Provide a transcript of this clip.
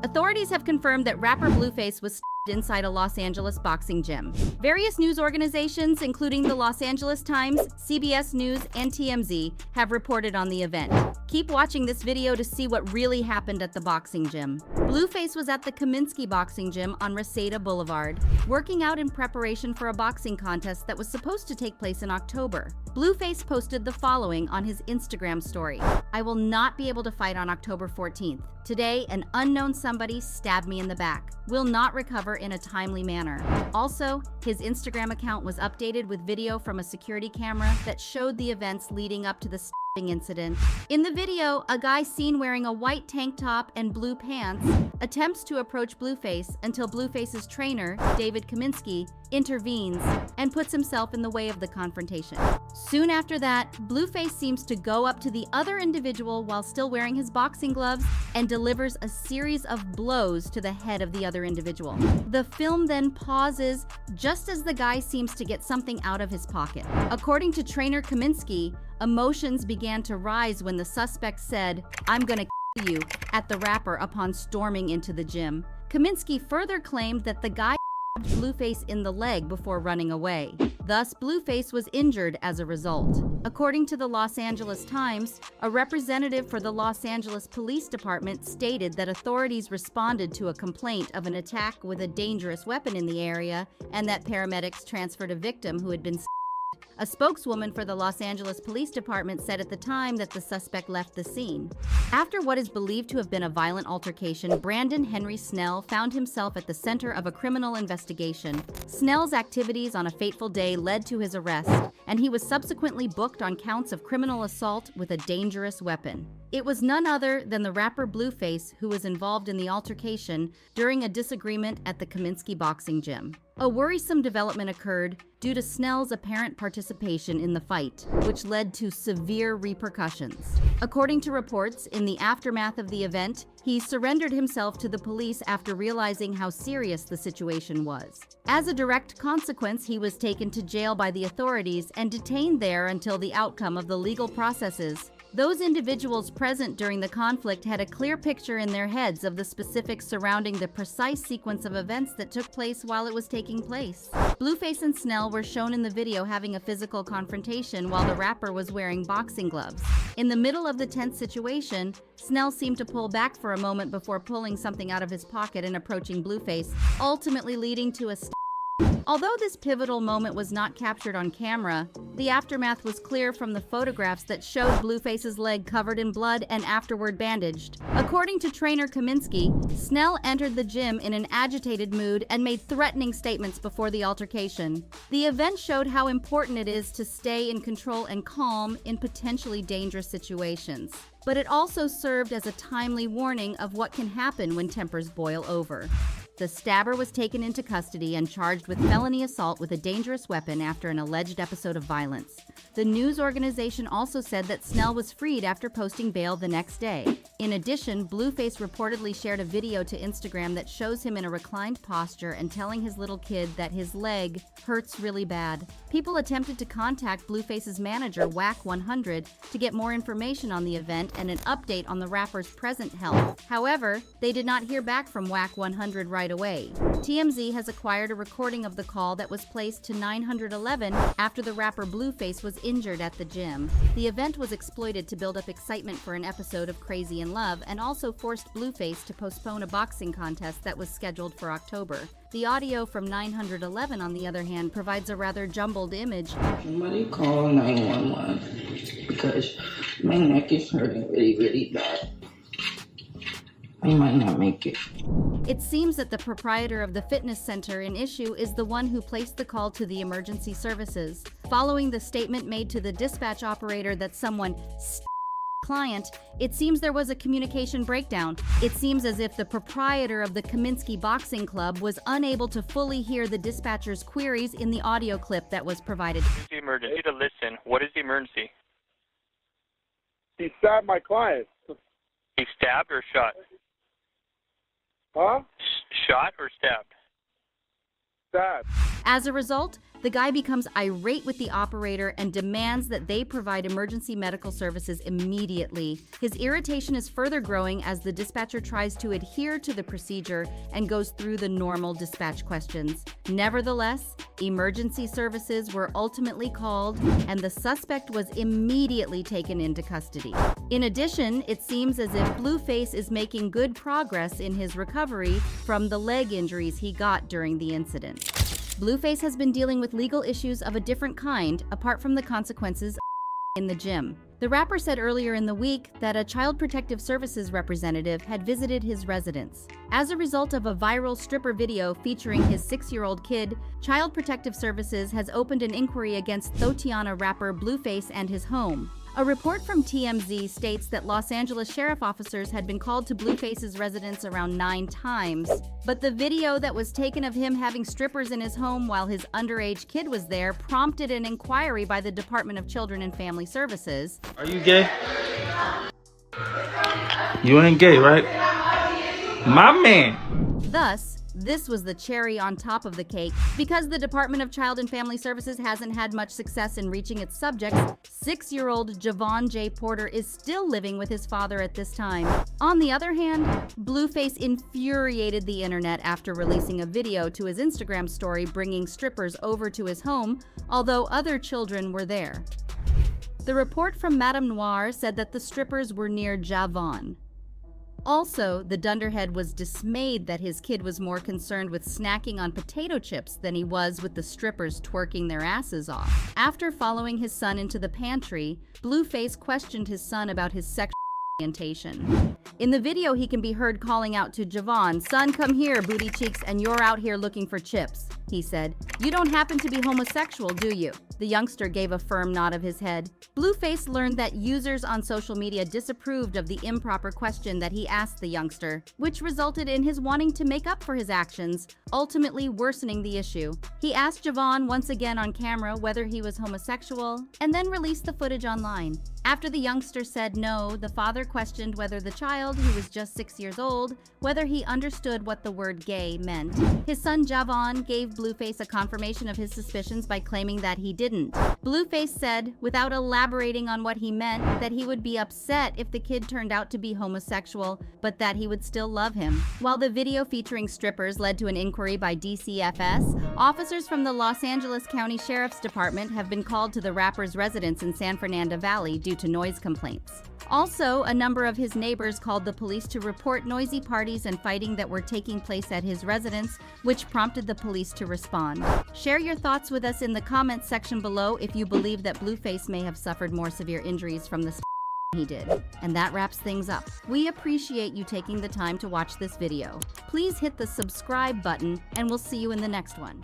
Authorities have confirmed that rapper Blueface was inside a Los Angeles boxing gym. Various news organizations, including the Los Angeles Times, CBS News, and TMZ, have reported on the event. Keep watching this video to see what really happened at the boxing gym. Blueface was at the Kaminsky Boxing Gym on Reseda Boulevard, working out in preparation for a boxing contest that was supposed to take place in October. Blueface posted the following on his Instagram story: "I will not be able to fight on October 14th. Today, an unknown somebody stabbed me in the back. Will not recover in a timely manner." Also, his Instagram account was updated with video from a security camera that showed the events leading up to the incident. In the video, a guy seen wearing a white tank top and blue pants attempts to approach Blueface until Blueface's trainer, David Kaminsky, intervenes and puts himself in the way of the confrontation. Soon after that, Blueface seems to go up to the other individual while still wearing his boxing gloves and delivers a series of blows to the head of the other individual. The film then pauses just as the guy seems to get something out of his pocket. According to trainer Kaminsky, emotions began to rise when the suspect said, "I'm gonna kill you," at the rapper upon storming into the gym. Kaminsky further claimed that the guy stabbed Blueface in the leg before running away. Thus, Blueface was injured as a result. According to the Los Angeles Times, a representative for the Los Angeles Police Department stated that authorities responded to a complaint of an attack with a dangerous weapon in the area and that paramedics transferred a victim who had been stabbed. A spokeswoman for the Los Angeles Police Department said at the time that the suspect left the scene. After what is believed to have been a violent altercation, Brandon Henry Snell found himself at the center of a criminal investigation. Snell's activities on a fateful day led to his arrest, and he was subsequently booked on counts of criminal assault with a dangerous weapon. It was none other than the rapper Blueface who was involved in the altercation during a disagreement at the Kaminsky Boxing Gym. A worrisome development occurred due to Snell's apparent participation in the fight, which led to severe repercussions. According to reports, in the aftermath of the event, he surrendered himself to the police after realizing how serious the situation was. As a direct consequence, he was taken to jail by the authorities and detained there until the outcome of the legal processes. Those individuals present during the conflict had a clear picture in their heads of the specifics surrounding the precise sequence of events that took place while it was taking place. Blueface and Snell were shown in the video having a physical confrontation while the rapper was wearing boxing gloves. In the middle of the tense situation, Snell seemed to pull back for a moment before pulling something out of his pocket and approaching Blueface, ultimately leading to a Although this pivotal moment was not captured on camera, the aftermath was clear from the photographs that showed Blueface's leg covered in blood and afterward bandaged. According to trainer Kaminsky, Snell entered the gym in an agitated mood and made threatening statements before the altercation. The event showed how important it is to stay in control and calm in potentially dangerous situations. But it also served as a timely warning of what can happen when tempers boil over. The stabber was taken into custody and charged with felony assault with a dangerous weapon after an alleged episode of violence. The news organization also said that Snell was freed after posting bail the next day. In addition, Blueface reportedly shared a video to Instagram that shows him in a reclined posture and telling his little kid that his leg hurts really bad. People attempted to contact Blueface's manager, Whack 100, to get more information on the event and an update on the rapper's present health. However, they did not hear back from Whack 100 right away. TMZ has acquired a recording of the call that was placed to 911 after the rapper Blueface was injured at the gym. The event was exploited to build up excitement for an episode of Crazy in Love and also forced Blueface to postpone a boxing contest that was scheduled for October. The audio from 911, on the other hand, provides a rather jumbled image. Somebody call 911 because my neck is hurting really, really bad. I might not make it. It seems that the proprietor of the fitness center in issue is the one who placed the call to the emergency services. Following the statement made to the dispatch operator that someone client, it seems there was a communication breakdown. It seems as if the proprietor of the Kaminsky Boxing Club was unable to fully hear the dispatcher's queries in the audio clip that was provided. What is the emergency? To listen. What is the emergency? He stabbed my client. He stabbed or shot? Huh? Shot or stabbed? Stabbed. As a result, the guy becomes irate with the operator and demands that they provide emergency medical services immediately. His irritation is further growing as the dispatcher tries to adhere to the procedure and goes through the normal dispatch questions. Nevertheless, emergency services were ultimately called, and the suspect was immediately taken into custody. In addition, it seems as if Blueface is making good progress in his recovery from the leg injuries he got during the incident. Blueface has been dealing with legal issues of a different kind, apart from the consequences in the gym. The rapper said earlier in the week that a Child Protective Services representative had visited his residence. As a result of a viral stripper video featuring his 6-year-old kid, Child Protective Services has opened an inquiry against Thotiana rapper Blueface and his home. A report from TMZ states that Los Angeles sheriff officers had been called to Blueface's residence around 9 times, but the video that was taken of him having strippers in his home while his underage kid was there prompted an inquiry by the Department of Children and Family Services. Are you gay? You ain't gay, right? My man! Thus, this was the cherry on top of the cake. Because the Department of Child and Family Services hasn't had much success in reaching its subjects, 6-year-old Javon J. Porter is still living with his father at this time. On the other hand, Blueface infuriated the internet after releasing a video to his Instagram story bringing strippers over to his home, although other children were there. The report from Madame Noir said that the strippers were near Javon. Also, the dunderhead was dismayed that his kid was more concerned with snacking on potato chips than he was with the strippers twerking their asses off. After following his son into the pantry, Blueface questioned his son about his sexual orientation. In the video, he can be heard calling out to Javon, "Son, come here, booty cheeks, and you're out here looking for chips," he said. "You don't happen to be homosexual, do you?" The youngster gave a firm nod of his head. Blueface learned that users on social media disapproved of the improper question that he asked the youngster, which resulted in his wanting to make up for his actions, ultimately worsening the issue. He asked Javon once again on camera whether he was homosexual, and then released the footage online. After the youngster said no, the father questioned whether the child, who was just 6 years old, whether he understood what the word gay meant. His son Javon gave Blueface a confirmation of his suspicions by claiming that he didn't. Blueface said, without elaborating on what he meant, that he would be upset if the kid turned out to be homosexual, but that he would still love him. While the video featuring strippers led to an inquiry by DCFS, officers from the Los Angeles County Sheriff's Department have been called to the rapper's residence in San Fernando Valley due to noise complaints. Also, a number of his neighbors called the police to report noisy parties and fighting that were taking place at his residence, which prompted the police to respond. Share your thoughts with us in the comments section below if you believe that Blueface may have suffered more severe injuries from the he did. And that wraps things up. We appreciate you taking the time to watch this video. Please hit the subscribe button, and we'll see you in the next one.